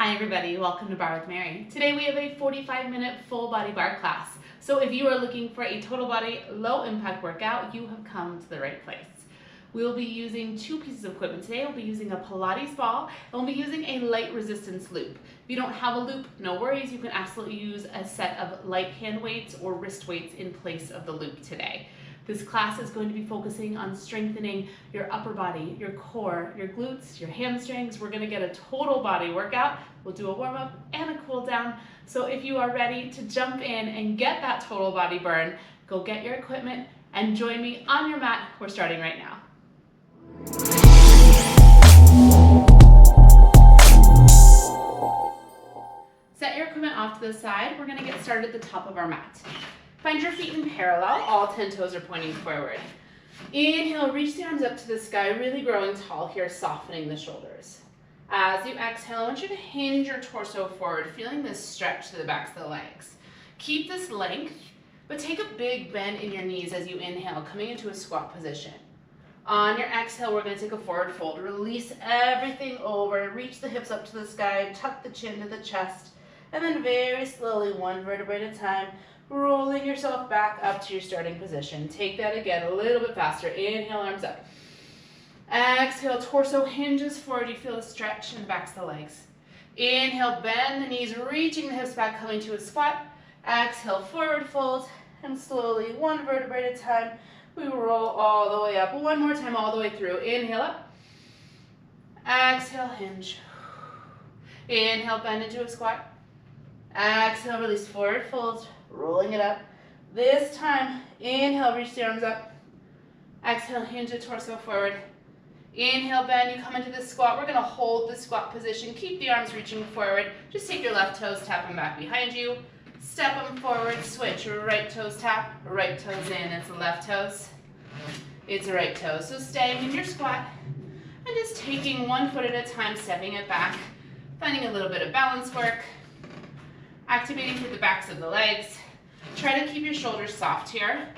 Hi everybody, welcome to Barre with Mary. Today we have a 45-minute full body barre class. So if you are looking for a total body, low impact workout, you have come to the right place. We will be using two pieces of equipment today. We'll be using a Pilates ball and we'll be using a light resistance loop. If you don't have a loop, no worries. You can absolutely use a set of light hand weights or wrist weights in place of the loop today. This class is going to be focusing on strengthening your upper body, your core, your glutes, your hamstrings. We're going to get a total body workout. We'll do a warm-up and a cool down. So if you are ready to jump in and get that total body burn, go get your equipment and join me on your mat. We're starting right now. Set your equipment off to the side. We're going to get started at the top of our mat. Find your feet in parallel, all 10 toes are pointing forward. Inhale, reach the arms up to the sky, really growing tall here, softening the shoulders. As you exhale, I want you to hinge your torso forward, feeling this stretch to the backs of the legs. Keep this length, but take a big bend in your knees as you inhale, coming into a squat position. On your exhale, we're going to take a forward fold. Release everything over, reach the hips up to the sky, tuck the chin to the chest, and then very slowly, one vertebrae at a time, rolling yourself back up to your starting position. Take that again a little bit faster. Inhale, arms up. Exhale, torso hinges forward. You feel a stretch in the backs of the legs. Inhale, bend the knees, reaching the hips back, coming to a squat. Exhale, forward fold, and slowly, one vertebrae at a time, we roll all the way up. One more time, all the way through. Inhale up. Exhale, hinge. Inhale, bend into a squat. Exhale, release, forward fold. Rolling it up. This time, inhale, reach the arms up. Exhale, hinge the torso forward. Inhale, bend, you come into the squat. We're gonna hold the squat position. Keep the arms reaching forward. Just take your left toes, tap them back behind you. Step them forward, switch. Right toes tap, right toes in. It's the left toes. It's the right toes. So staying in your squat and just taking one foot at a time, stepping it back, finding a little bit of balance work. Activating through the backs of the legs. Try to keep your shoulders soft here.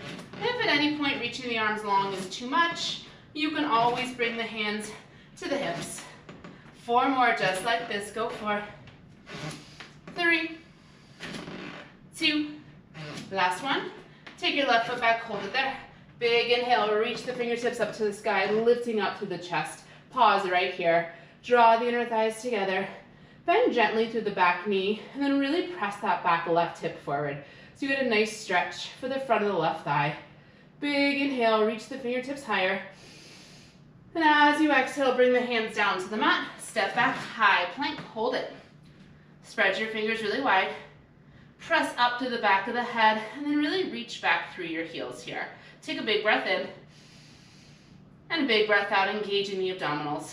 If at any point reaching the arms long is too much, you can always bring the hands to the hips. 4 more just like this. Go 4, 3, 2, last one. Take your left foot back, hold it there. Big inhale, reach the fingertips up to the sky, lifting up through the chest. Pause right here. Draw the inner thighs together. Bend gently through the back knee, and then really press that back left hip forward. So you get a nice stretch for the front of the left thigh. Big inhale, reach the fingertips higher. And as you exhale, bring the hands down to the mat. Step back, high plank, hold it. Spread your fingers really wide. Press up to the back of the head, and then really reach back through your heels here. Take a big breath in, and a big breath out, engaging the abdominals.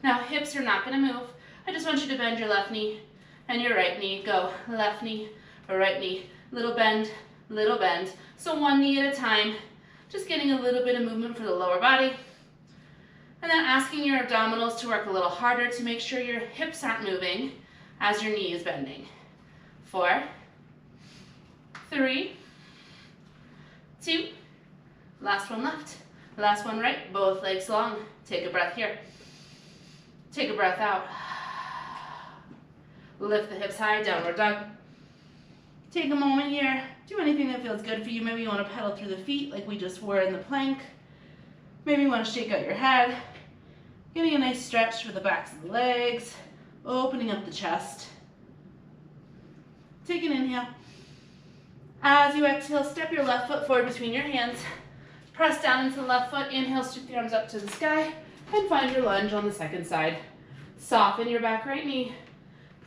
Now, hips are not going to move. I just want you to bend your left knee and your right knee. Go left knee or right knee. Little bend, little bend. So one knee at a time. Just getting a little bit of movement for the lower body. And then asking your abdominals to work a little harder to make sure your hips aren't moving as your knee is bending. 4, 3, 2, last one left. Last one right, both legs long. Take a breath here. Take a breath out. Lift the hips high, downward dog. Take a moment here. Do anything that feels good for you. Maybe you want to pedal through the feet like we just were in the plank. Maybe you want to shake out your head. Getting a nice stretch for the backs of the legs. Opening up the chest. Take an inhale. As you exhale, step your left foot forward between your hands. Press down into the left foot. Inhale, scoop the arms up to the sky. And find your lunge on the second side. Soften your back right knee.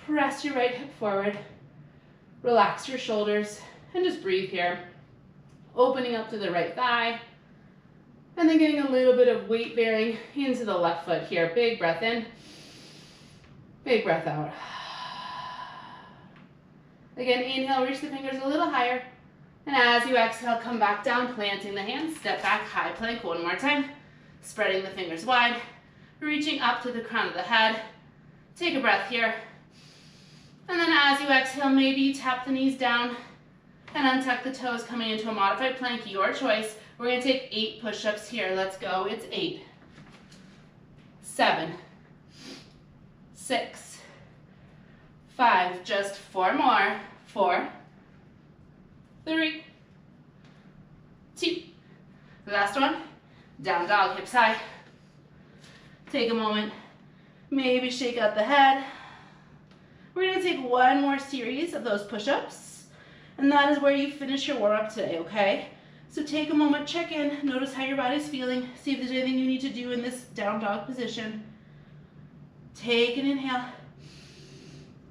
Press your right hip forward. Relax your shoulders and just breathe here. Opening up to the right thigh. And then getting a little bit of weight bearing into the left foot here. Big breath in. Big breath out. Again, inhale, reach the fingers a little higher. And as you exhale, come back down, planting the hands. Step back, high plank, one more time. Spreading the fingers wide, reaching up to the crown of the head. Take a breath here. And then as you exhale, maybe tap the knees down and untuck the toes, coming into a modified plank, your choice. We're gonna take 8 push-ups here. Let's go, it's 8, 7, 6, 5, just 4 more. 4, 3, 2. Last one. Down dog, hips high. Take a moment. Maybe shake out the head. We're going to take one more series of those push-ups, and that is where you finish your warm-up today, okay? So take a moment, check in, notice how your body's feeling, see if there's anything you need to do in this down dog position. Take an inhale.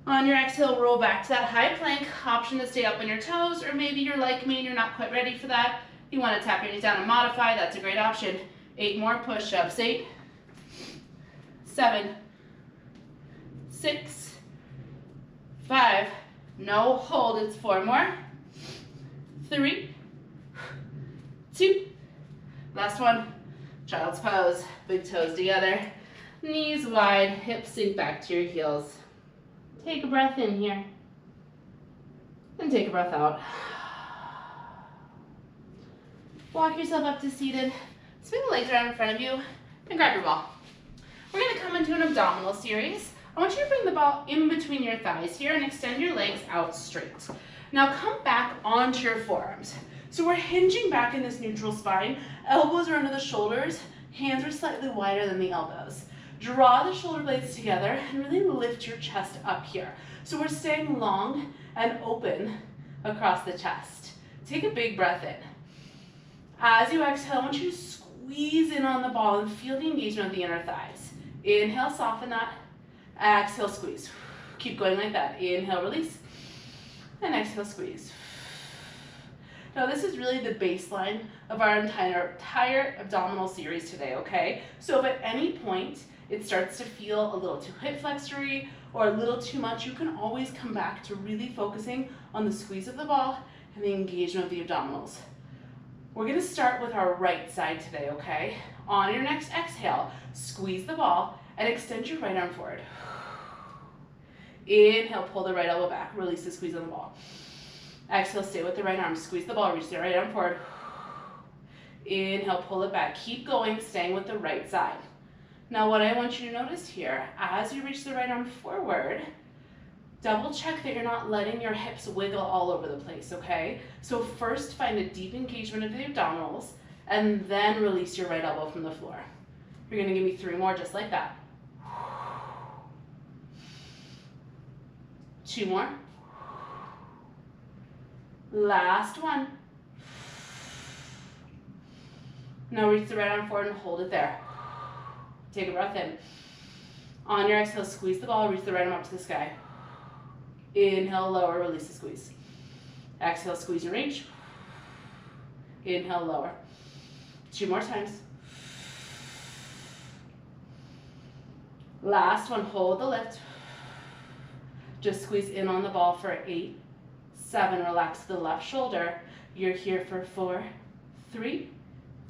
On your exhale, roll back to that high plank. Option to stay up on your toes, or maybe you're like me and you're not quite ready for that. You want to tap your knees down and modify, that's a great option. 8 more push-ups. 8, 7, 6, 5. No, hold, it's 4 more. 3, 2. Last one. Child's pose. Big toes together. Knees wide, hips sink back to your heels. Take a breath in here. And take a breath out. Walk yourself up to seated. Swing the legs around in front of you and grab your ball. We're going to come into an abdominal series. I want you to bring the ball in between your thighs here and extend your legs out straight. Now come back onto your forearms. So we're hinging back in this neutral spine. Elbows are under the shoulders. Hands are slightly wider than the elbows. Draw the shoulder blades together and really lift your chest up here. So we're staying long and open across the chest. Take a big breath in. As you exhale, I want you to squeeze in on the ball and feel the engagement of the inner thighs. Inhale, soften that. Exhale, squeeze. Keep going like that. Inhale, release. And exhale, squeeze. Now this is really the baseline of our entire abdominal series today, okay? So if at any point it starts to feel a little too hip flexory or a little too much, you can always come back to really focusing on the squeeze of the ball and the engagement of the abdominals. We're gonna start with our right side today, okay? On your next exhale, squeeze the ball and extend your right arm forward. Inhale, pull the right elbow back, release the squeeze on the ball. Exhale, stay with the right arm, squeeze the ball, reach the right arm forward. Inhale, pull it back, keep going, staying with the right side. Now what I want you to notice here, as you reach the right arm forward, double check that you're not letting your hips wiggle all over the place, okay? So first find a deep engagement of the abdominals and then release your right elbow from the floor. You're gonna give me 3 more just like that. 2 more. Last one. Now reach the right arm forward and hold it there. Take a breath in. On your exhale, squeeze the ball, reach the right arm up to the sky. Inhale, lower, release the squeeze. Exhale, squeeze and reach. Inhale, lower. 2 more times. Last one, hold the lift. Just squeeze in on the ball for 8, 7, relax the left shoulder. You're here for 4, 3,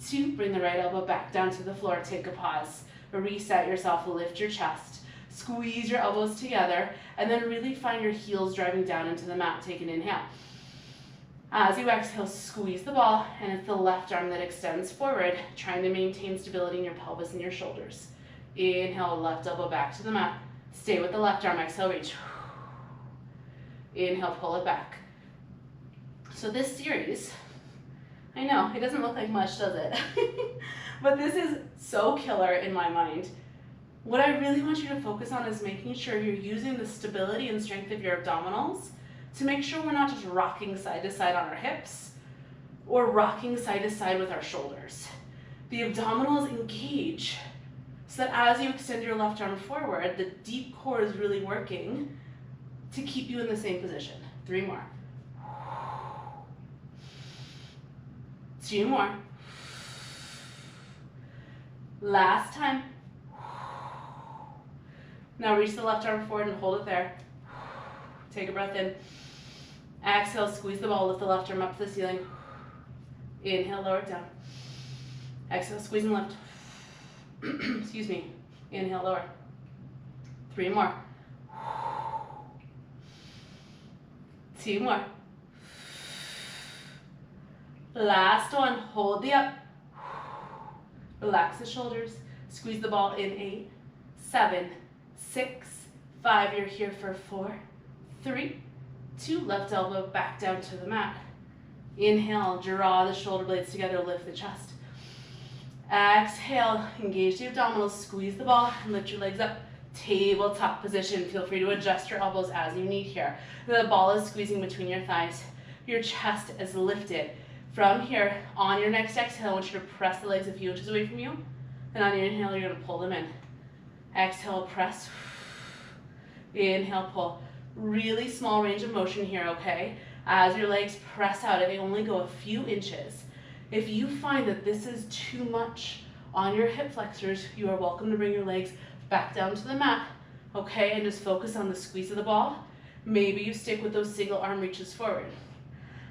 2, bring the right elbow back down to the floor, take a pause. Reset yourself, lift your chest. Squeeze your elbows together, and then really find your heels driving down into the mat. Take an inhale. As you exhale, squeeze the ball, and it's the left arm that extends forward, trying to maintain stability in your pelvis and your shoulders. Inhale, left elbow back to the mat. Stay with the left arm, exhale, reach. Inhale, pull it back. So this series, I know, it doesn't look like much, does it? But this is so killer in my mind. What I really want you to focus on is making sure you're using the stability and strength of your abdominals to make sure we're not just rocking side to side on our hips or rocking side to side with our shoulders. The abdominals engage so that as you extend your left arm forward, the deep core is really working to keep you in the same position. 3 more. 2 more. Last time. Now reach the left arm forward and hold it there. Take a breath in. Exhale, squeeze the ball, lift the left arm up to the ceiling. Inhale, lower it down. Exhale, squeeze and lift. Excuse me. Inhale, lower. 3 more. 2 more. Last one, hold the up. Relax the shoulders. Squeeze the ball in 8, 7, 6, 5, you're here for 4, 3, 2, left elbow back down to the mat. Inhale, draw the shoulder blades together, lift the chest. Exhale, engage the abdominals, squeeze the ball, and lift your legs up. Tabletop position. Feel free to adjust your elbows as you need here. The ball is squeezing between your thighs. Your chest is lifted. From here, on your next exhale, I want you to press the legs a few inches away from you. And on your inhale, you're going to pull them in. Exhale, press. Inhale, pull. Really small range of motion here, okay? As your legs press out, they only go a few inches. If you find that this is too much on your hip flexors, you are welcome to bring your legs back down to the mat, okay? And just focus on the squeeze of the ball. Maybe you stick with those single arm reaches forward.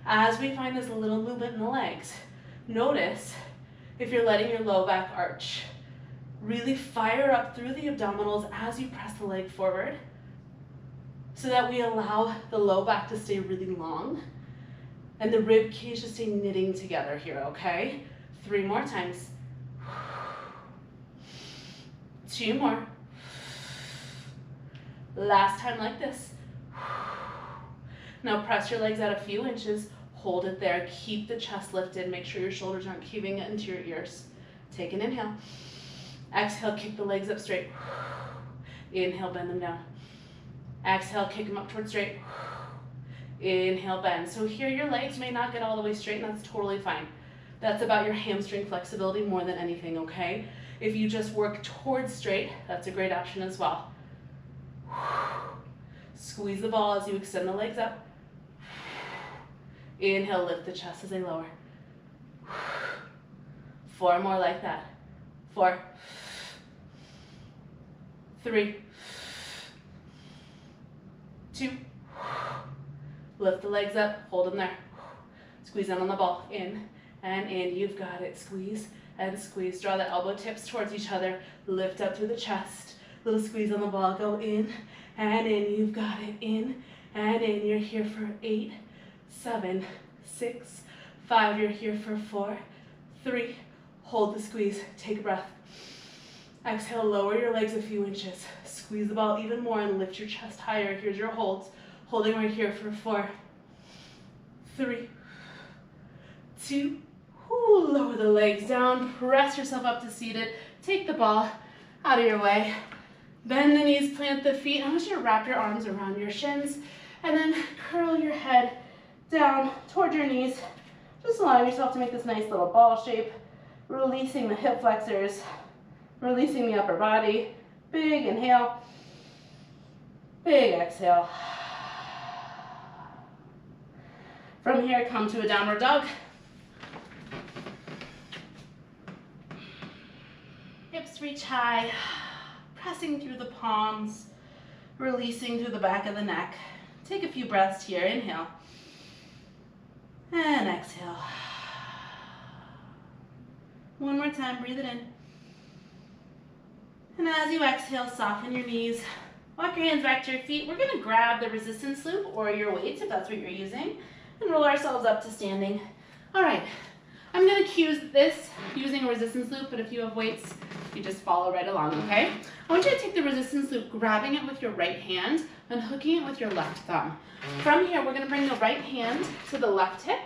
As we find this little movement in the legs, notice if you're letting your low back arch. Really fire up through the abdominals as you press the leg forward so that we allow the low back to stay really long and the rib cage to stay knitting together here, okay? 3 more times. 2 more. Last time like this. Now press your legs out a few inches, hold it there, keep the chest lifted, make sure your shoulders aren't caving into your ears. Take an inhale. Exhale, kick the legs up straight. Inhale, bend them down. Exhale, kick them up towards straight. Inhale, bend. So here your legs may not get all the way straight, and that's totally fine. That's about your hamstring flexibility more than anything, okay? If you just work towards straight, that's a great option as well. Squeeze the ball as you extend the legs up. Inhale, lift the chest as they lower. 4 more like that. 4, 3, 2, lift the legs up, hold them there. Squeeze in on the ball, in and in, you've got it. Squeeze and squeeze, draw the elbow tips towards each other, lift up through the chest, little squeeze on the ball, go in and in, you've got it, in and in, you're here for 8, 7, 6, 5, you're here for 4, 3, hold the squeeze, take a breath. Exhale, lower your legs a few inches, squeeze the ball even more and lift your chest higher. Here's your holds, holding right here for 4, 3, 2, lower the legs down, press yourself up to seated, take the ball out of your way, bend the knees, plant the feet. I want you to wrap your arms around your shins and then curl your head down toward your knees. Just allow yourself to make this nice little ball shape, releasing the hip flexors, releasing the upper body. Big inhale, big exhale. From here, come to a downward dog. Hips reach high, pressing through the palms, releasing through the back of the neck. Take a few breaths here. Inhale and exhale. One more time, breathe it in. And as you exhale, soften your knees. Walk your hands back to your feet. We're gonna grab the resistance loop or your weights if that's what you're using and roll ourselves up to standing. All right, I'm gonna cue this using a resistance loop, but if you have weights, you just follow right along, okay? I want you to take the resistance loop, grabbing it with your right hand and hooking it with your left thumb. From here, we're gonna bring the right hand to the left hip,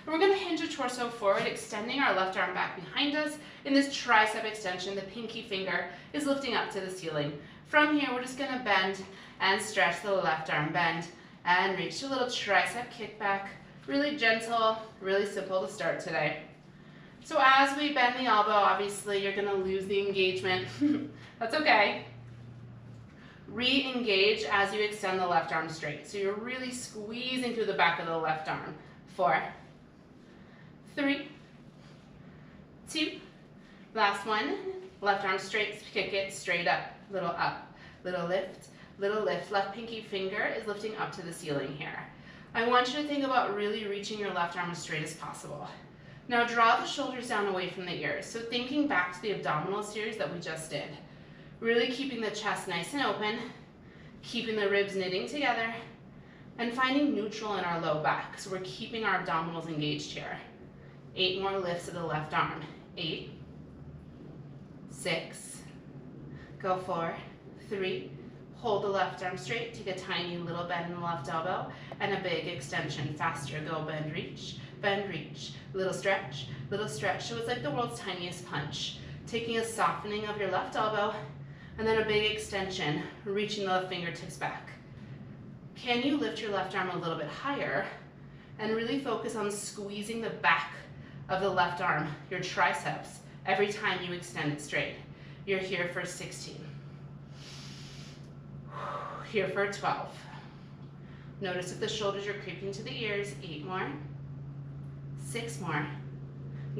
and we're gonna hinge the torso forward, extending our left arm back behind us. In this tricep extension, the pinky finger is lifting up to the ceiling. From here, we're just gonna bend and stretch the left arm, bend and reach a little tricep kickback. Really gentle, really simple to start today. So as we bend the elbow, obviously you're gonna lose the engagement. That's okay. Re-engage as you extend the left arm straight. So you're really squeezing through the back of the left arm. 4, 3, 2, last one. Left arm straight, kick it straight up, little lift, little lift. Left pinky finger is lifting up to the ceiling here. I want you to think about really reaching your left arm as straight as possible. Now draw the shoulders down away from the ears. So thinking back to the abdominal series that we just did. Really keeping the chest nice and open, keeping the ribs knitting together, and finding neutral in our low back. So we're keeping our abdominals engaged here. 8 more lifts of the left arm. 8, 6, go 4, 3, Hold the left arm straight, take a tiny little bend in the left elbow, and a big extension. Faster, go bend, reach, little stretch, so it's like the world's tiniest punch. Taking a softening of your left elbow, and then a big extension, reaching the left fingertips back. Can you lift your left arm a little bit higher, and really focus on squeezing the back of the left arm, your triceps, every time you extend it straight. You're here for 16. Here for 12. Notice if the shoulders are creeping to the ears. 8 more. 6 more.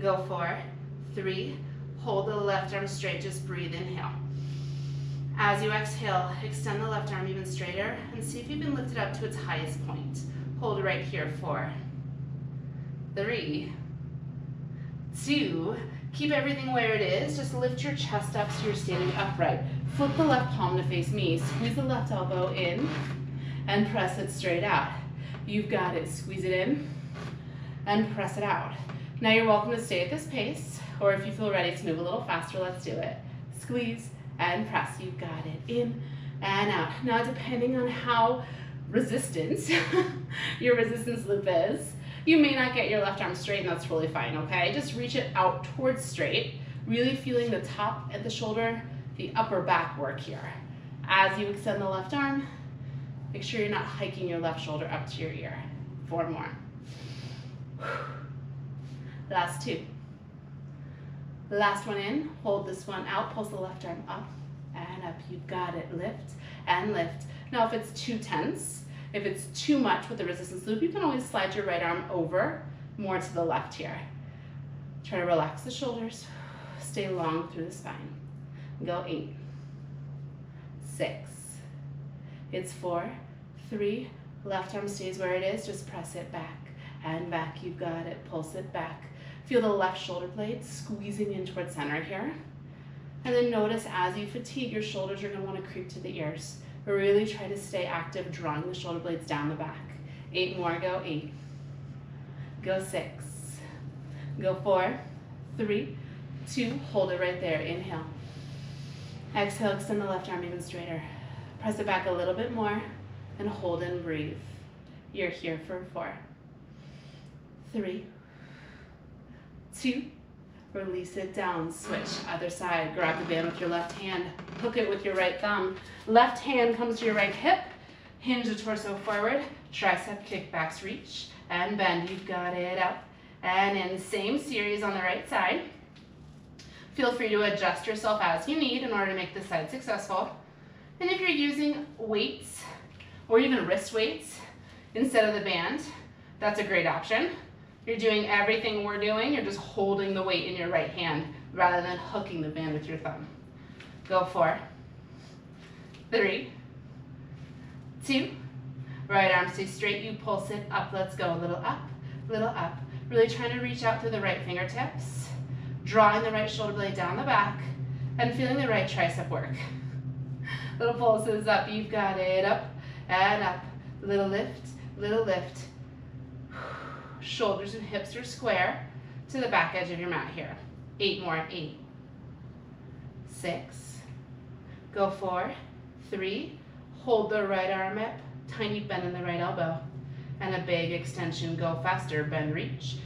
Go 4, 3. Hold the left arm straight, just breathe, inhale. As you exhale, extend the left arm even straighter and see if you can lift it up to its highest point. Hold right here, 4, 3, 2, keep everything where it is. Just lift your chest up so you're standing upright. Flip the left palm to face me. Squeeze the left elbow in and press it straight out. You've got it. Squeeze it in and press it out. Now you're welcome to stay at this pace, or if you feel ready to move a little faster, let's do it. Squeeze and press. You've got it. In and out. Now, depending on how resistant your resistance loop is, you may not get your left arm straight, and that's really fine, okay? Just reach it out towards straight, really feeling the top of the shoulder, the upper back work here. As you extend the left arm, make sure you're not hiking your left shoulder up to your ear. 4 more. Last 2. Last one in, hold this one out, pulse the left arm up and up. You've got it. Lift and lift. Now, if it's too tense, if it's too much with the resistance loop, you can always slide your right arm over more to the left here. Try to relax the shoulders. Stay long through the spine. Go 8, 6. It's 4, 3. Left arm stays where it is. Just press it back and back. You've got it. Pulse it back. Feel the left shoulder blade squeezing in towards center here. And then notice as you fatigue, your shoulders are going to want to creep to the ears. But really try to stay active, drawing the shoulder blades down the back. 8 more. Go 8. Go 6. Go 4, 3, 2. Hold it right there. Inhale. Exhale, extend the left arm even straighter. Press it back a little bit more and hold and breathe. You're here for 4, 3, 2. Release it down. Switch. Other side. Grab the band with your left hand. Hook it with your right thumb. Left hand comes to your right hip. Hinge the torso forward. Tricep kickbacks. Reach and bend. You've got it. Up and in. Same series on the right side. Feel free to adjust yourself as you need in order to make this side successful. And if you're using weights or even wrist weights instead of the band, that's a great option. You're doing everything we're doing, you're just holding the weight in your right hand rather than hooking the band with your thumb. Go 4, 3, 2. Right arm stays straight, you pulse it up, let's go. A little up, little up. Really trying to reach out through the right fingertips, drawing the right shoulder blade down the back, and feeling the right tricep work. Little pulses up, you've got it. Up and up. Little lift, little lift. Shoulders and hips are square to the back edge of your mat here. 8 more. 8, 6. Go 4, 3. Hold the right arm up. Tiny bend in the right elbow. And a big extension. Go faster. Bend, reach.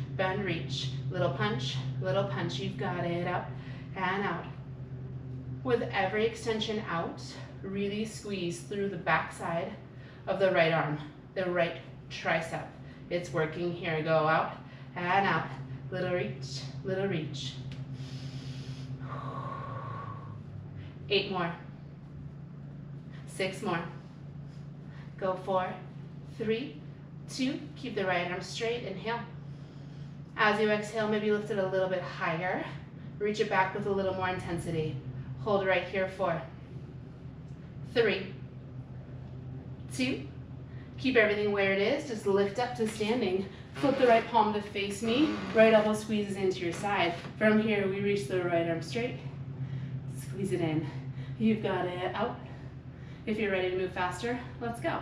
Little punch, little punch. You've got it. Up and out. With every extension out, really squeeze through the back side of the right arm, the right tricep. It's working here. Go out and out. Little reach, little reach. 8 more. 6 more. Go 4, 3, 2. Keep the right arm straight. Inhale. As you exhale, maybe lift it a little bit higher. Reach it back with a little more intensity. Hold right here. 4, 3, 2. Keep everything where it is. Just lift up to standing. Flip the right palm to face me. Right elbow squeezes into your side. From here, we reach the right arm straight. Squeeze it in. You've got it. Out. If you're ready to move faster, let's go.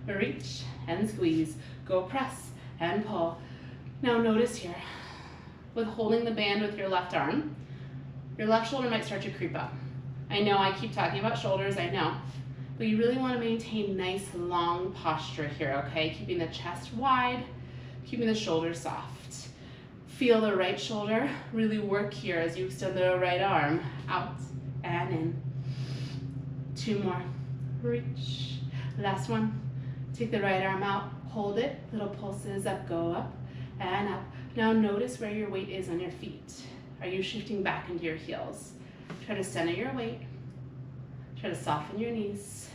Reach and squeeze. Go press and pull. Now notice here, with holding the band with your left arm, your left shoulder might start to creep up. I know I keep talking about shoulders, I know. But you really want to maintain nice long posture here, okay? Keeping the chest wide, keeping the shoulders soft. Feel the right shoulder really work here as you extend the right arm out and in. 2 more. Reach. Last one. Take the right arm out, hold it, little pulses up, go up and up. Now notice where your weight is on your feet. Are you shifting back into your heels? Try to center your weight. Try to soften your knees.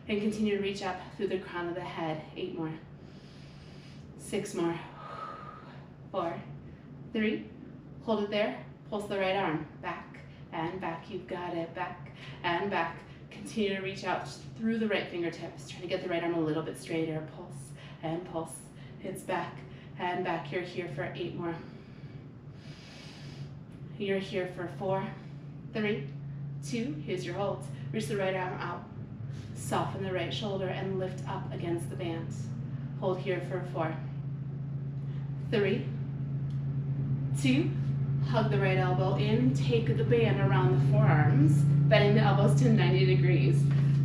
And continue to reach up through the crown of the head. 8 more. 6 more. 4, 3, hold it there. Pulse the right arm, back and back. You've got it, back and back. Continue to reach out through the right fingertips. Try to get the right arm a little bit straighter. Pulse and pulse. It's back and back. You're here for 8 more. You're here for 4, 3, 2. Here's your holds. Reach the right arm out. Soften the right shoulder and lift up against the band. Hold here for 4, 3, 2. Hug the right elbow in. Take the band around the forearms, bending the elbows to 90 degrees.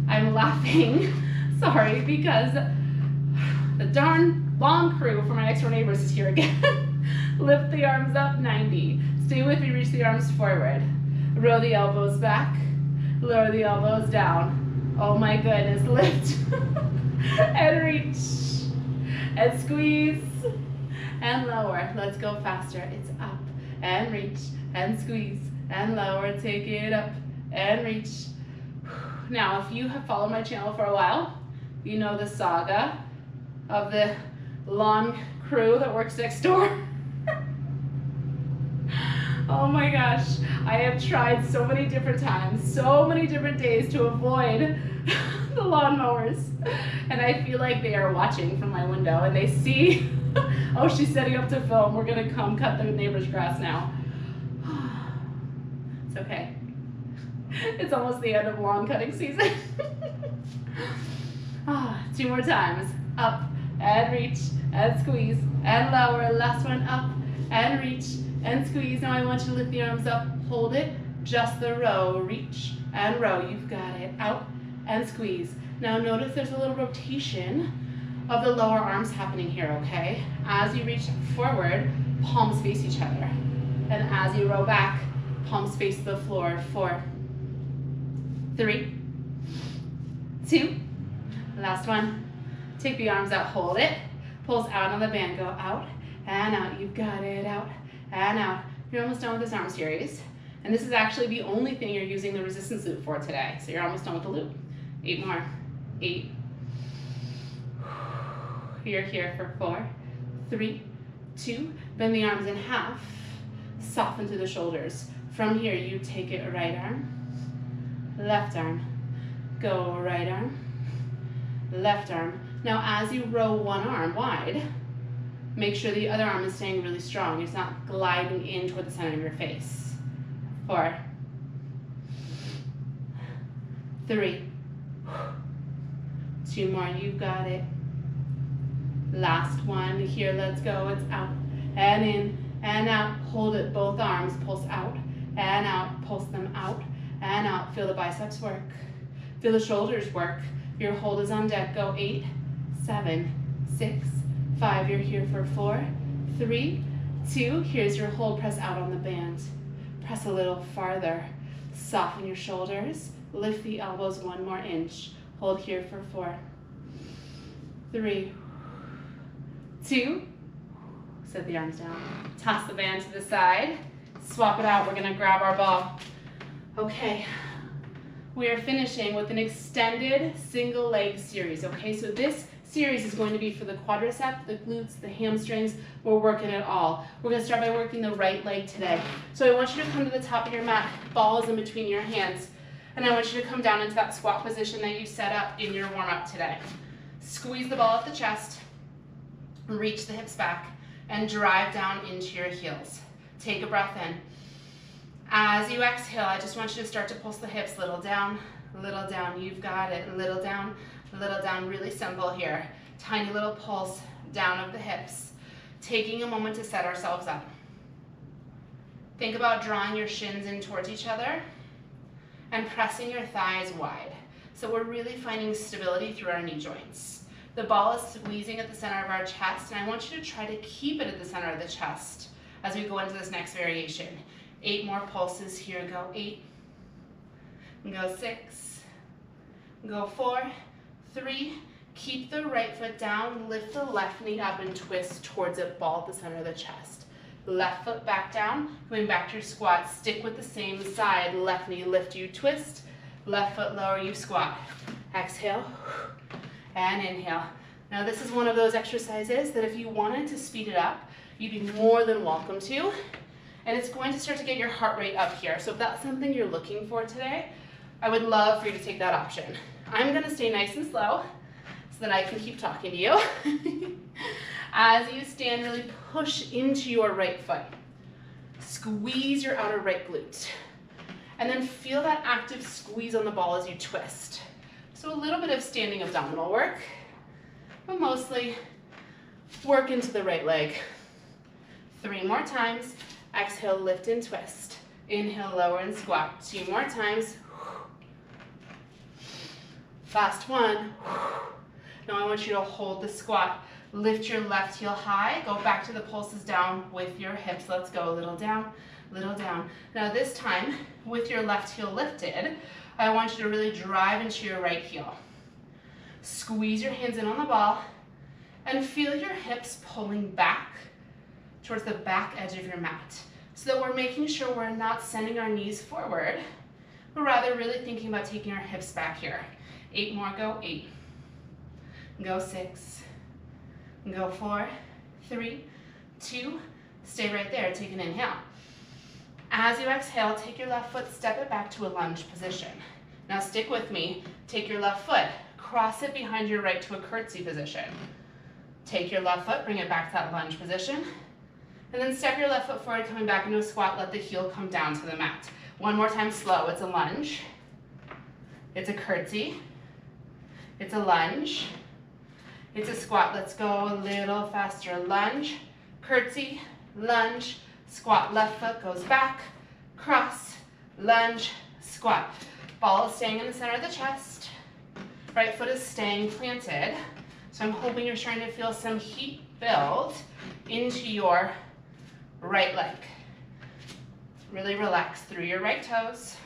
I'm laughing, sorry, because the darn long crew for my next door neighbors is here again. Lift the arms up, 90. Stay with me, reach the arms forward. Roll the elbows back, lower the elbows down. Oh my goodness, lift and reach and squeeze and lower. Let's go faster. It's up and reach and squeeze and lower. Take it up and reach. Now, if you have followed my channel for a while, you know the saga of the lawn crew that works next door. Oh my gosh, I have tried so many different times, so many different days to avoid the lawnmowers. And I feel like they are watching from my window and they see, oh, she's setting up to film. We're gonna come cut the neighbor's grass now. It's okay. It's almost the end of lawn cutting season. 2 more times. Up and reach and squeeze and lower. Last one, up and reach and squeeze. Now I want you to lift the arms up, hold it, just the row, reach and row. You've got it. Out and squeeze. Now notice there's a little rotation of the lower arms happening here, okay? As you reach forward, palms face each other. And as you row back, palms face the floor. 4, 3, 2, last one. Take the arms out, hold it, pulls out on the band, go out and out. You've got it, out and out. You're almost done with this arm series. And this is actually the only thing you're using the resistance loop for today. So you're almost done with the loop. 8 more. 8. You're here for 4, 3, 2. Bend the arms in half. Soften through the shoulders. From here, you take it right arm, left arm. Go right arm, left arm. Now as you row one arm wide, make sure the other arm is staying really strong. It's not gliding in toward the center of your face. 4, 3, 2 more. You've got it. Last one here. Let's go. It's out and in and out. Hold it. Both arms. Pulse out and out. Pulse them out and out. Feel the biceps work. Feel the shoulders work. Your hold is on deck. Go. 8, 7, 6, 5. You're here for 4, 3, 2. Here's your hold. Press out on the band. Press a little farther. Soften your shoulders. Lift the elbows 1 more inch. Hold here for 4, 3, 2. Set the arms down. Toss the band to the side. Swap it out. We're going to grab our ball. Okay. We are finishing with an extended single leg series. Okay, so this series is going to be for the quadricep, the glutes, the hamstrings. We're working it all. We're going to start by working the right leg today. So I want you to come to the top of your mat. Ball is in between your hands. And I want you to come down into that squat position that you set up in your warm-up today. Squeeze the ball at the chest. Reach the hips back and drive down into your heels. Take a breath in. As you exhale, I just want you to start to pulse the hips, little down, you've got it, little down, really simple here. Tiny little pulse down of the hips. Taking a moment to set ourselves up. Think about drawing your shins in towards each other and pressing your thighs wide. So we're really finding stability through our knee joints. The ball is squeezing at the center of our chest, and I want you to try to keep it at the center of the chest as we go into this next variation. 8 more pulses here. Go 8, go 6, go 4, 3. Keep the right foot down, lift the left knee up and twist towards it, ball at the center of the chest. Left foot back down, going back to your squat. Stick with the same side. Left knee lift, you twist. Left foot lower, you squat. Exhale and inhale. Now this is one of those exercises that if you wanted to speed it up, you'd be more than welcome to. And it's going to start to get your heart rate up here. So if that's something you're looking for today, I would love for you to take that option. I'm gonna stay nice and slow so that I can keep talking to you. As you stand, really push into your right foot. Squeeze your outer right glute. And then feel that active squeeze on the ball as you twist. So a little bit of standing abdominal work, but mostly work into the right leg. 3 more times. Exhale, lift and twist. Inhale, lower and squat. 2 more times. Last one. Now I want you to hold the squat. Lift your left heel high. Go back to the pulses down with your hips. Let's go. A little down, little down. Now this time, with your left heel lifted, I want you to really drive into your right heel. Squeeze your hands in on the ball and feel your hips pulling back towards the back edge of your mat. So that we're making sure we're not sending our knees forward, but rather really thinking about taking our hips back here. 8 more. Go 8. Go 6. Go 4, 3, 2, stay right there, take an inhale. As you exhale, take your left foot, step it back to a lunge position. Now stick with me, take your left foot, cross it behind your right to a curtsy position. Take your left foot, bring it back to that lunge position, and then step your left foot forward, coming back into a squat, let the heel come down to the mat. One more time slow, it's a lunge, it's a curtsy, it's a lunge, it's a squat. Let's go a little faster. Lunge, curtsy, lunge, squat. Left foot goes back, cross, lunge, squat. Ball is staying in the center of the chest. Right foot is staying planted. So I'm hoping you're starting to feel some heat build into your right leg. Really relax through your right toes.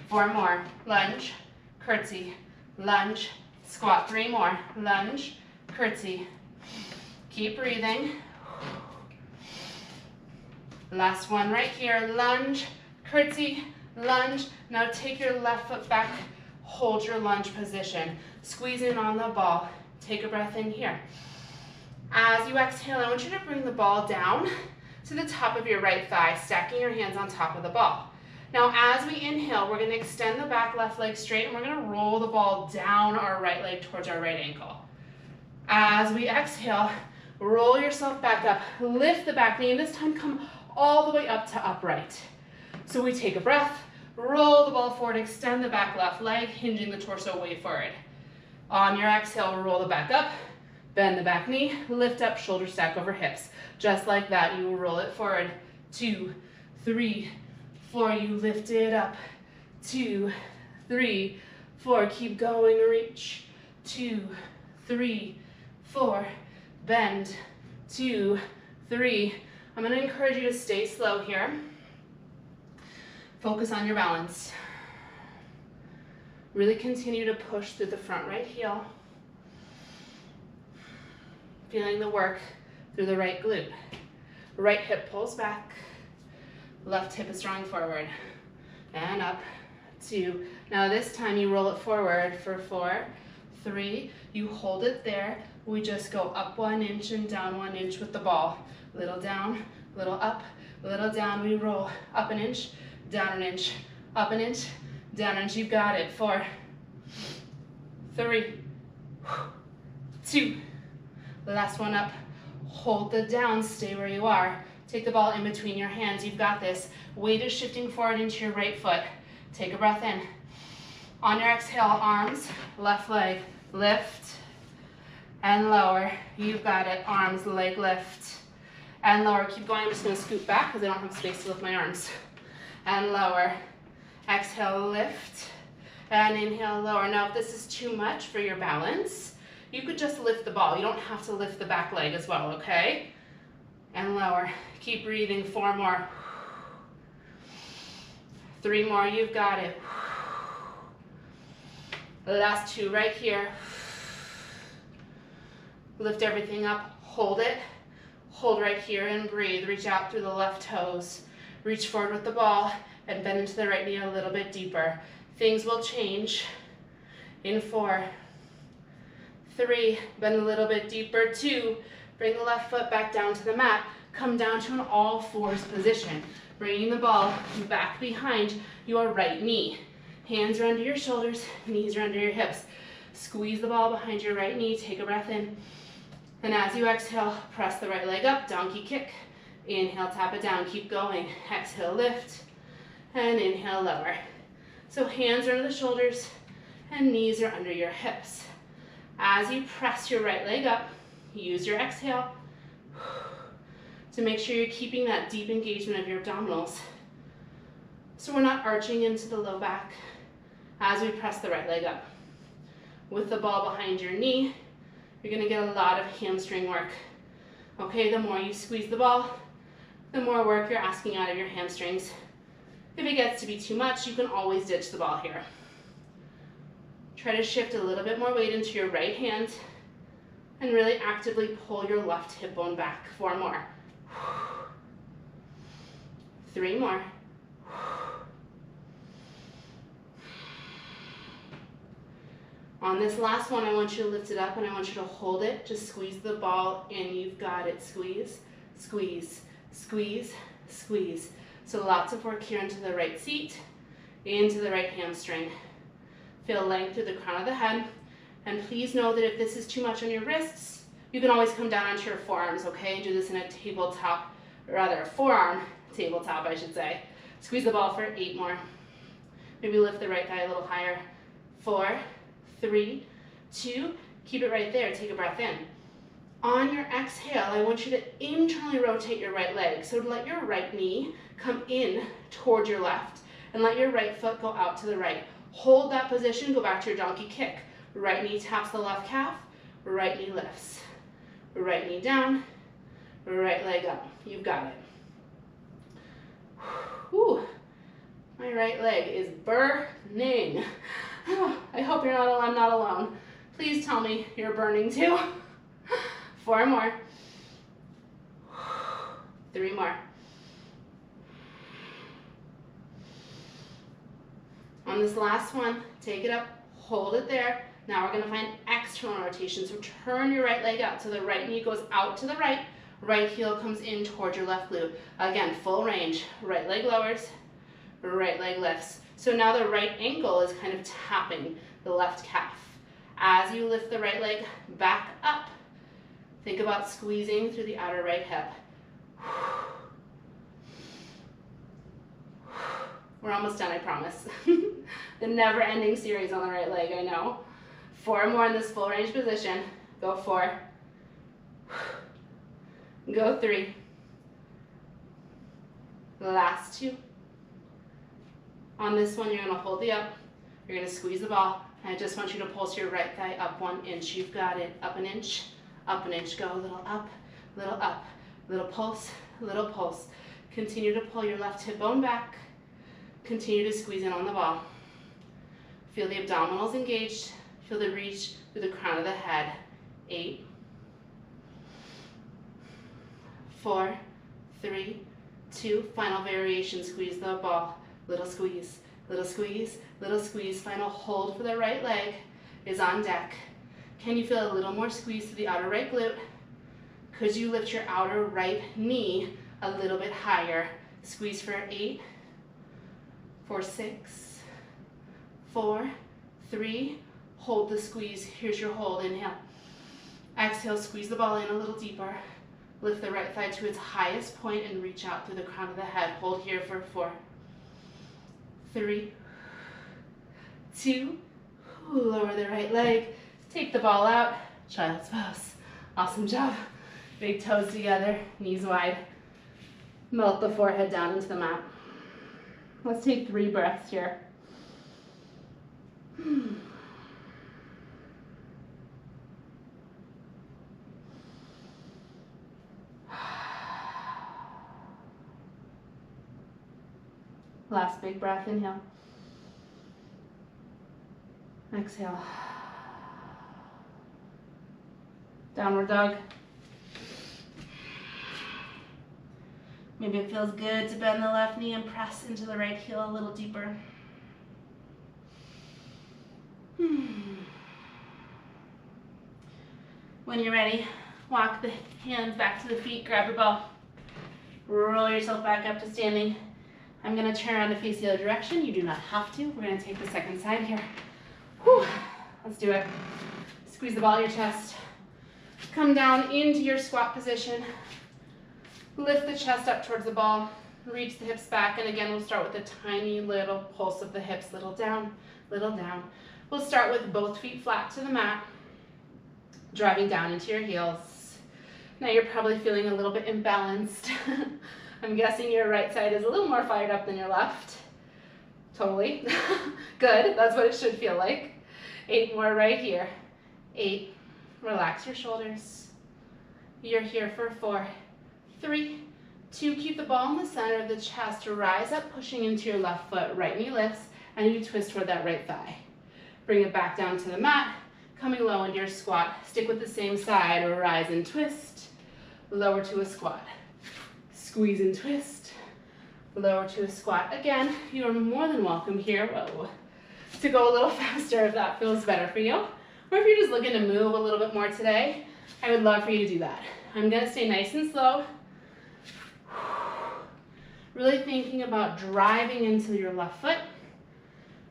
4 more. Lunge, curtsy, lunge, squat. 3 more. Lunge, curtsy. Keep breathing. Last one right here. Lunge, curtsy, lunge. Now take your left foot back. Hold your lunge position. Squeeze in on the ball. Take a breath in here. As you exhale, I want you to bring the ball down to the top of your right thigh, stacking your hands on top of the ball. Now as we inhale, we're going to extend the back left leg straight and we're going to roll the ball down our right leg towards our right ankle. As we exhale, roll yourself back up, lift the back knee, and this time come all the way up to upright. So we take a breath, roll the ball forward, extend the back left leg, hinging the torso way forward. On your exhale, roll the back up, bend the back knee, lift up, shoulder stack over hips. Just like that, you will roll it forward. 2, 3, 4, you lift it up. 2, 3, 4, keep going, reach. 2, 3, 4, bend. 2, 3. I'm going to encourage you to stay slow here. Focus on your balance. Really continue to push through the front right heel. Feeling the work through the right glute. Right hip pulls back. Left hip is drawing forward. And up. 2. Now this time you roll it forward for 4, 3. You hold it there. We just go up 1 inch and down 1 inch with the ball. Little down, little up, little down. We roll up 1 inch, down 1 inch, up 1 inch, down 1 inch. You've got it. 4, 3, 2. Last one up. Hold the down. Stay where you are. Take the ball in between your hands. You've got this. Weight is shifting forward into your right foot. Take a breath in. On your exhale, arms, left leg, lift and lower. You've got it. Arms, leg, lift and lower. Keep going. I'm just going to scoot back because I don't have space to lift my arms. And lower. Exhale, lift And inhale, lower. Now, if this is too much for your balance, you could just lift the ball. You don't have to lift the back leg as well, okay? And lower. Keep breathing. 4 more. 3 more. You've got it. The last 2 right here. Lift everything up. Hold it. Hold right here and breathe. Reach out through the left toes. Reach forward with the ball and bend into the right knee a little bit deeper. Things will change in 4, 3, bend a little bit deeper, 2, bring the left foot back down to the mat, come down to an all fours position, bringing the ball back behind your right knee. Hands are under your shoulders, knees are under your hips. Squeeze the ball behind your right knee, take a breath in, and as you exhale, press the right leg up, donkey kick. Inhale, tap it down, keep going. Exhale, lift, and inhale, lower. So hands are under the shoulders and knees are under your hips. As you press your right leg up, use your exhale to make sure you're keeping that deep engagement of your abdominals. So we're not arching into the low back as we press the right leg up. With the ball behind your knee, you're gonna get a lot of hamstring work. Okay, the more you squeeze the ball, the more work you're asking out of your hamstrings. If it gets to be too much, you can always ditch the ball here. Try to shift a little bit more weight into your right hand and really actively pull your left hip bone back. 4 more. 3 more. On this last one, I want you to lift it up and I want you to hold it. Just squeeze the ball in. You've got it. Squeeze, squeeze, squeeze, squeeze. So lots of work here into the right seat, into the right hamstring. Feel length through the crown of the head. And please know that if this is too much on your wrists, you can always come down onto your forearms, okay? And do this in a tabletop, or rather a forearm tabletop, I should say. Squeeze the ball for 8 more. Maybe lift the right thigh a little higher. 4, 3, 2, keep it right there. Take a breath in. On your exhale, I want you to internally rotate your right leg. So let your right knee come in toward your left and let your right foot go out to the right. Hold that position, go back to your donkey kick. Right knee taps the left calf, right knee lifts. Right knee down, right leg up. You've got it. Whew. My right leg is burning. I hope I'm not alone. Please tell me you're burning too. 4 more. 3 more. On this last one, take it up, hold it there. Now we're gonna find external rotation. So turn your right leg out so the right knee goes out to the right, right heel comes in towards your left glute. Again, full range. Right leg lowers, right leg lifts. So now the right ankle is kind of tapping the left calf. As you lift the right leg back up, think about squeezing through the outer right hip. We're almost done, I promise. The never-ending series on the right leg, I know. 4 more in this full range position. Go 4. Go 3. The last 2. On this one, you're gonna hold the up. You're gonna squeeze the ball. And I just want you to pulse your right thigh up 1 inch. You've got it. Up an inch, go. Little up, little pulse, little pulse. Continue to pull your left hip bone back. Continue to squeeze in on the ball. Feel the abdominals engaged. Feel the reach through the crown of the head. 8, 4, 3, 2. Final variation, squeeze the ball. Little squeeze, little squeeze, little squeeze. Final hold for the right leg is on deck. Can you feel a little more squeeze through the outer right glute? Could you lift your outer right knee a little bit higher? Squeeze for 8, for 6, 4, 3. Hold the squeeze. Here's your hold. Inhale. Exhale, squeeze the ball in a little deeper. Lift the right thigh to its highest point and reach out through the crown of the head. Hold here for 4, 3, 2. Lower the right leg. Take the ball out. Child's pose. Awesome job. Big toes together, knees wide. Melt the forehead down into the mat. Let's take 3 breaths here. Last big breath, inhale. Exhale. Downward dog. Maybe it feels good to bend the left knee and press into the right heel a little deeper. When you're ready, walk the hands back to the feet, grab your ball. Roll yourself back up to standing. I'm gonna turn around to face the other direction. You do not have to. We're gonna take the second side here. Whew. Let's do it. Squeeze the ball at your chest. Come down into your squat position. Lift the chest up towards the ball. Reach the hips back, and again, we'll start with a tiny little pulse of the hips, little down, little down. We'll start with both feet flat to the mat, driving down into your heels. Now you're probably feeling a little bit imbalanced. I'm guessing your right side is a little more fired up than your left. Totally. Good, that's what it should feel like. 8 more right here. 8, relax your shoulders. You're here for 4, 3, 2, keep the ball in the center of the chest, rise up, pushing into your left foot, right knee lifts, and you twist toward that right thigh. Bring it back down to the mat, coming low into your squat. Stick with the same side, rise and twist, lower to a squat. Squeeze and twist, lower to a squat. Again, you are more than welcome here, to go a little faster if that feels better for you. Or if you're just looking to move a little bit more today, I would love for you to do that. I'm gonna stay nice and slow. Really thinking about driving into your left foot,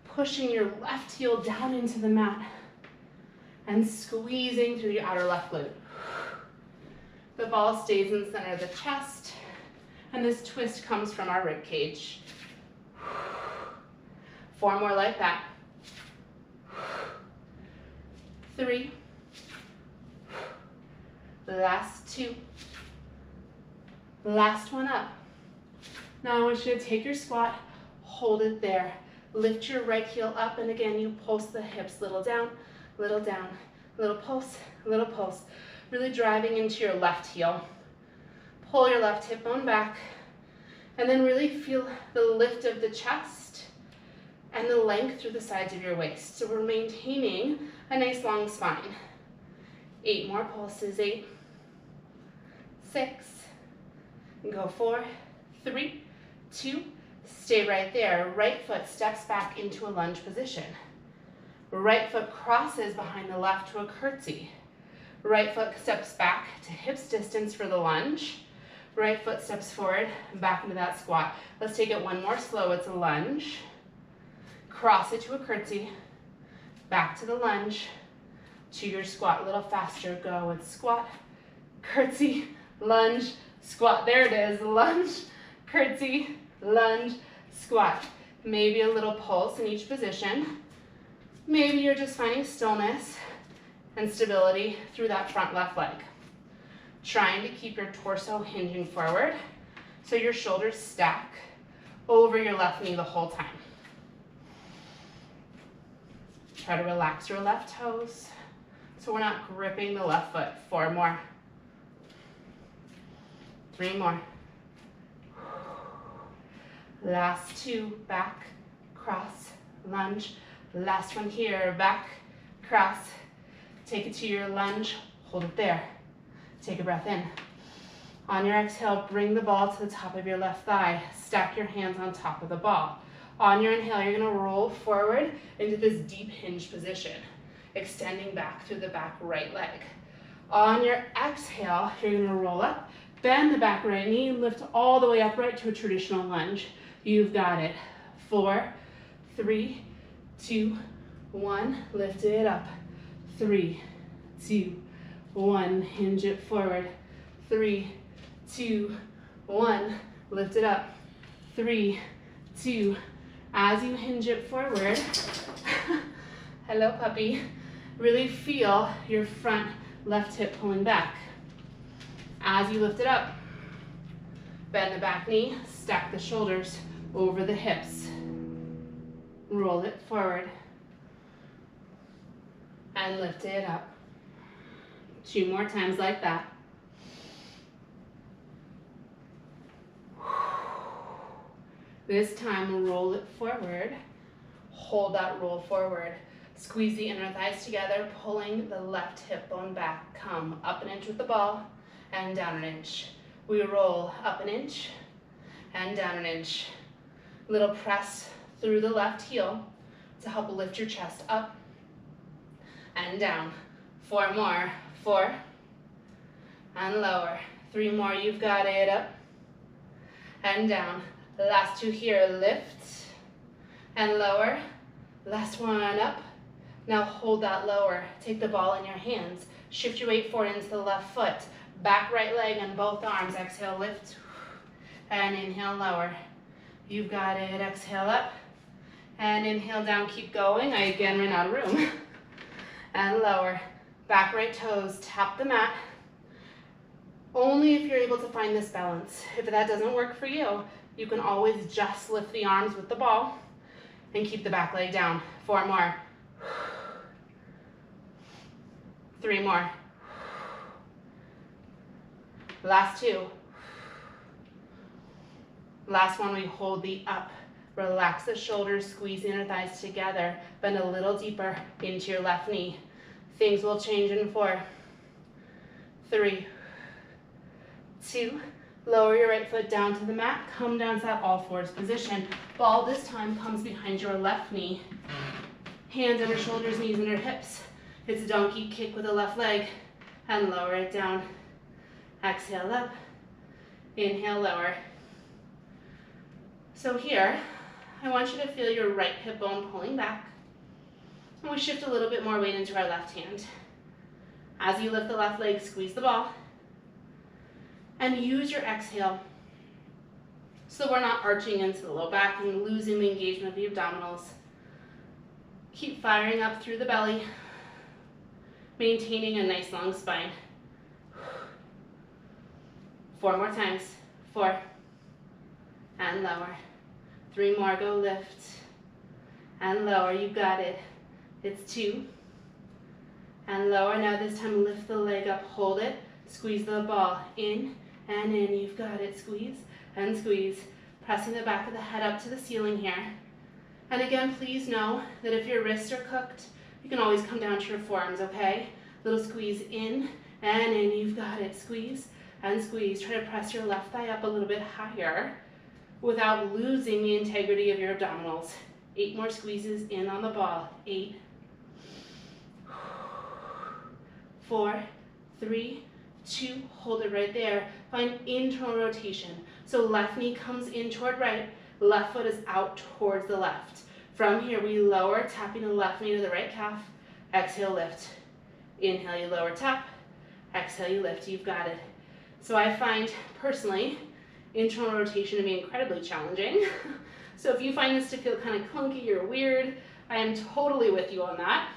pushing your left heel down into the mat, and squeezing through your outer left glute. The ball stays in the center of the chest, and this twist comes from our rib cage. 4 more like that. 3. Last 2. Last one up. Now I want you to take your squat, hold it there. Lift your right heel up, and again, you pulse the hips, little down, little pulse, little pulse. Really driving into your left heel. Pull your left hip bone back, and then really feel the lift of the chest and the length through the sides of your waist. So we're maintaining a nice long spine. 8 more pulses, 8, 6, and go 4, 3, 2, stay right there. Right foot steps back into a lunge position. Right foot crosses behind the left to a curtsy. Right foot steps back to hips distance for the lunge. Right foot steps forward, back into that squat. Let's take it one more slow. It's a lunge. Cross it to a curtsy. Back to the lunge. To your squat. A little faster. Go. It's squat, curtsy, lunge, squat. There it is. Lunge, curtsy, lunge, squat. Maybe a little pulse in each position. Maybe you're just finding stillness and stability through that front left leg. Trying to keep your torso hinging forward so your shoulders stack over your left knee the whole time. Try to relax your left toes so we're not gripping the left foot. 4 more. 3 more. Last 2, back, cross, lunge. Last one here, back, cross. Take it to your lunge, hold it there. Take a breath in. On your exhale, bring the ball to the top of your left thigh. Stack your hands on top of the ball. On your inhale, you're gonna roll forward into this deep hinge position, extending back through the back right leg. On your exhale, you're gonna roll up, bend the back right knee, lift all the way upright to a traditional lunge. You've got it. 4, 3, 2, 1, lift it up. 3, 2, 1, hinge it forward. 3, 2, 1, lift it up. 3, 2, as you hinge it forward, hello puppy, really feel your front left hip pulling back. As you lift it up, bend the back knee, stack the shoulders over the hips. Roll it forward. and lift it up. 2 more times like that. This time, roll it forward. Hold that roll forward. Squeeze the inner thighs together, pulling the left hip bone back. Come up an inch with the ball and down an inch. We roll up an inch and down an inch. Little press through the left heel to help lift your chest up and down. 4 more. 4 and lower. 3 more. You've got it. Up and down. The last 2 here. Lift and lower. Last one. Up. Now hold that lower. Take the ball in your hands. Shift your weight forward into the left foot. Back right leg and both arms. Exhale, lift. And inhale, lower. You've got it. Exhale, up. And inhale, down. Keep going. I again ran out of room. And lower. Back right toes. Tap the mat. Only if you're able to find this balance. If that doesn't work for you, you can always just lift the arms with the ball and keep the back leg down. 4 more. 3 more. Last 2. Last one, we hold the up. Relax the shoulders, squeeze the inner thighs together. Bend a little deeper into your left knee. Things will change in 4, 3, 2. Lower your right foot down to the mat. Come down to that all fours position. Ball this time comes behind your left knee. Hands under shoulders, knees under hips. It's a donkey kick with the left leg. And lower it down. Exhale up. Inhale, lower. So here, I want you to feel your right hip bone pulling back. And we shift a little bit more weight into our left hand. As you lift the left leg, squeeze the ball. And use your exhale so we're not arching into the low back and losing the engagement of the abdominals. Keep firing up through the belly, maintaining a nice long spine. 4 more times. 4 and lower. 3 more. Go lift and lower. You got it. It's 2 and lower. Now this time lift the leg up, hold it, squeeze the ball in and in. You've got it. Squeeze and squeeze. Pressing the back of the head up to the ceiling here. And again, please know that if your wrists are cooked, you can always come down to your forearms, okay? Little squeeze in and in. You've got it. Squeeze and squeeze. Try to press your left thigh up a little bit higher without losing the integrity of your abdominals. 8 more squeezes in on the ball. 8, 4, 3, 2, hold it right there. Find internal rotation. So left knee comes in toward right, left foot is out towards the left. From here, we lower, tapping the left knee to the right calf. Exhale, lift. Inhale, you lower, tap. Exhale, you lift. You've got it. So I find, personally, internal rotation to be incredibly challenging. So if you find this to feel kind of clunky or weird, I am totally with you on that.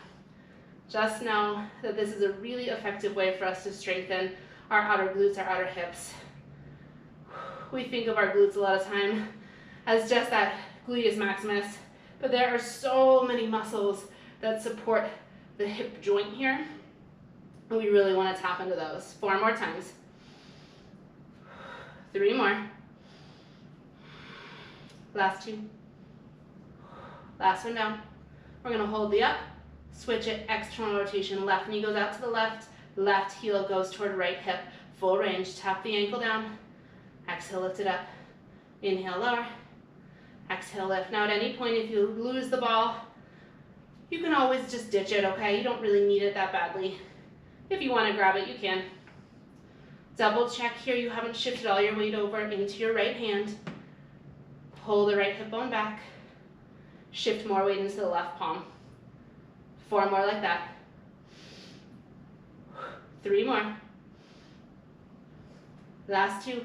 Just know that this is a really effective way for us to strengthen our outer glutes, our outer hips. We think of our glutes a lot of time as just that gluteus maximus, but there are so many muscles that support the hip joint here, and we really want to tap into those. 4 more times. 3 more. Last 2. Last one down. We're going to hold the up. Switch it, external rotation. Left knee goes out to the left. Left heel goes toward right hip. Full range. Tap the ankle down. Exhale, lift it up. Inhale, lower. Exhale, lift. Now at any point, if you lose the ball, you can always just ditch it, okay? You don't really need it that badly. If you want to grab it, you can. Double check here. You haven't shifted all your weight over into your right hand. Pull the right hip bone back. Shift more weight into the left palm. 4 more like that. 3 more. Last 2.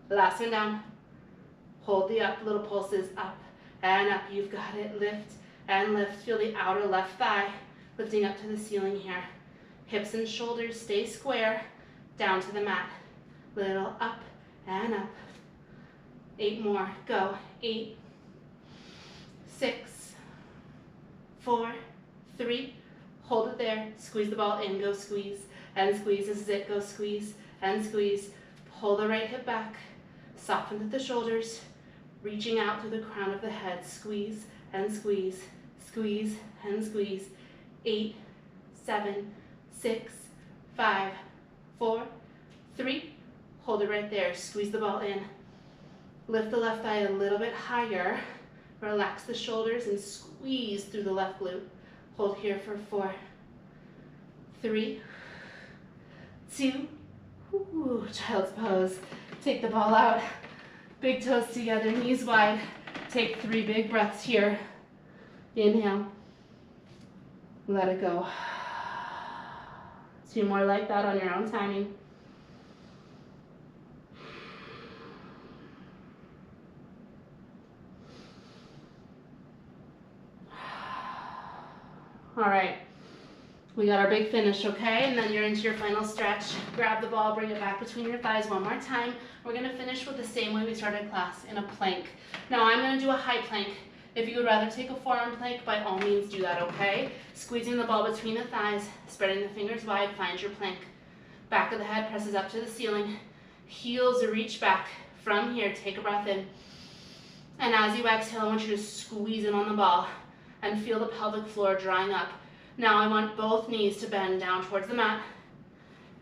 Last one down. Hold the up, little pulses up and up. You've got it. Lift and lift. Feel the outer left thigh lifting up to the ceiling here. Hips and shoulders stay square. Down to the mat. Little up and up. 8 more. Go. 8, 6, 4, 3, hold it there, squeeze the ball in, go squeeze, and squeeze, this is it, go squeeze, and squeeze, pull the right hip back, soften through the shoulders, reaching out through the crown of the head, squeeze, and squeeze, squeeze, and squeeze, 8, 7, 6, 5, 4, 3, hold it right there, squeeze the ball in, lift the left thigh a little bit higher, relax the shoulders and squeeze through the left glute, hold here for 4, 3, 2, child's pose, take the ball out, big toes together, knees wide, take 3 big breaths here, inhale, let it go, 2 more like that on your own timing. All right, we got our big finish, okay? And then you're into your final stretch. Grab the ball, bring it back between your thighs one more time. We're gonna finish with the same way we started class, in a plank. Now I'm gonna do a high plank. If you would rather take a forearm plank, by all means do that, okay? Squeezing the ball between the thighs, spreading the fingers wide, find your plank. Back of the head presses up to the ceiling. Heels reach back. From here, take a breath in. And as you exhale, I want you to squeeze in on the ball and feel the pelvic floor drawing up. Now I want both knees to bend down towards the mat.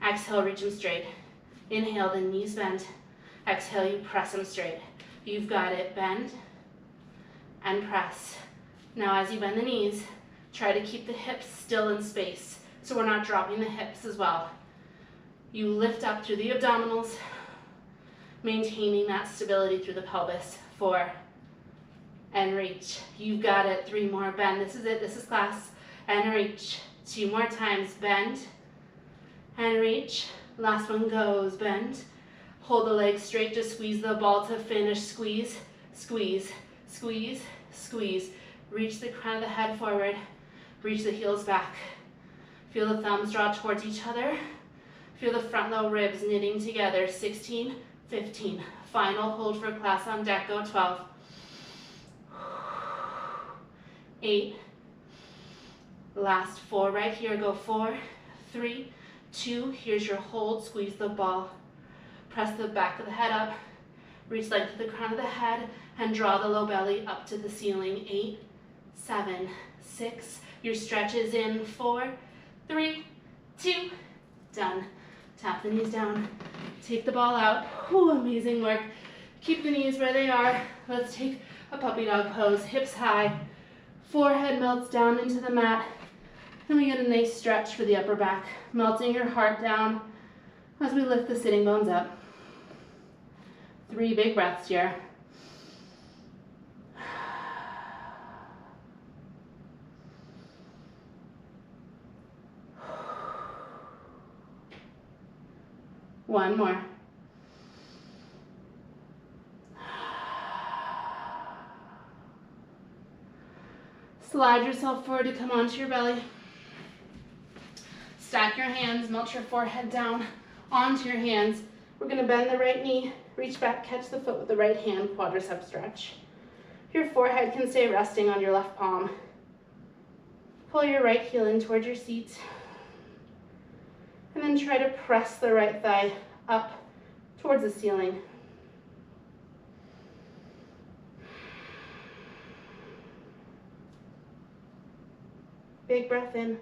Exhale, reach them straight. Inhale, the knees bend. Exhale, you press them straight. You've got it, bend and press. Now as you bend the knees, try to keep the hips still in space so we're not dropping the hips as well. You lift up through the abdominals, maintaining that stability through the pelvis. 4, and reach. You've got it. 3 more, bend. This is it, this is class. And reach. 2 more times, bend and reach. Last one goes, bend. Hold the legs straight, just squeeze the ball to finish. Squeeze, squeeze, squeeze, squeeze. Reach the crown of the head forward. Reach the heels back. Feel the thumbs draw towards each other. Feel the front low ribs knitting together. 16, 15. Final hold for class on deck, go 12. 8, last 4 right here, go 4, 3, 2, here's your hold, squeeze the ball, press the back of the head up, reach leg to the crown of the head, and draw the low belly up to the ceiling. 8, 7, 6, your stretch is in 4, 3, 2, done. Tap the knees down, take the ball out. Whew, amazing work. Keep the knees where they are. Let's take a puppy dog pose, hips high. Forehead melts down into the mat. Then we get a nice stretch for the upper back, melting your heart down as we lift the sitting bones up. 3 big breaths here. One more. Slide yourself forward to come onto your belly. Stack your hands, melt your forehead down onto your hands. We're going to bend the right knee, reach back, catch the foot with the right hand, quadricep stretch. Your forehead can stay resting on your left palm. Pull your right heel in towards your seat. And then try to press the right thigh up towards the ceiling. Big breath in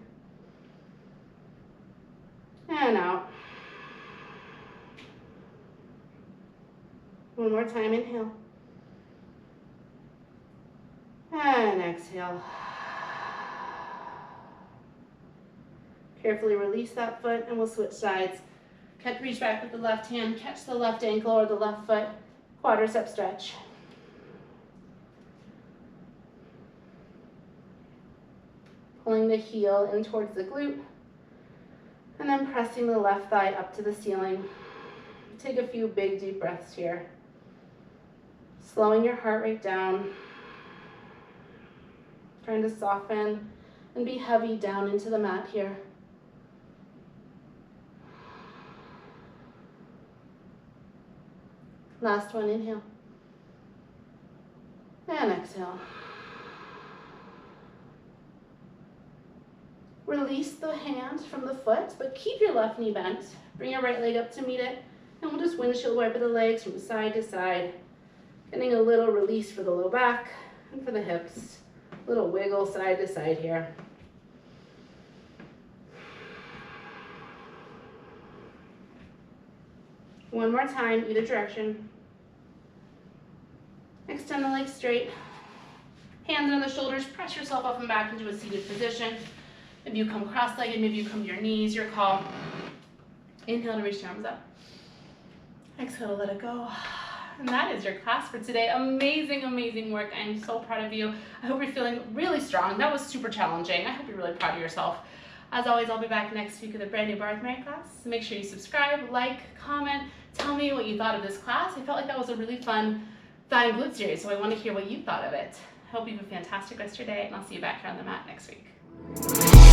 and out. One more time, inhale. And exhale. Carefully release that foot and we'll switch sides. Reach back with the left hand, catch the left ankle or the left foot, quadricep stretch. Pulling the heel in towards the glute, and then pressing the left thigh up to the ceiling. Take a few big deep breaths here. Slowing your heart rate down. Trying to soften and be heavy down into the mat here. Last one, inhale. And exhale. Release the hand from the foot, but keep your left knee bent. Bring your right leg up to meet it, and we'll just windshield wiper the legs from side to side. Getting a little release for the low back and for the hips. A little wiggle side to side here. One more time, either direction. Extend the legs straight. Hands on the shoulders, press yourself up and back into a seated position. Maybe you come cross-legged, maybe you come to your knees, your call. Inhale to reach the arms up. Exhale to let it go. And that is your class for today. Amazing, amazing work. I am so proud of you. I hope you're feeling really strong. That was super challenging. I hope you're really proud of yourself. As always, I'll be back next week with a brand new Barre with Mary class. So make sure you subscribe, like, comment, tell me what you thought of this class. I felt like that was a really fun thigh and glute series, so I want to hear what you thought of it. I hope you have a fantastic rest of your day, and I'll see you back here on the mat next week.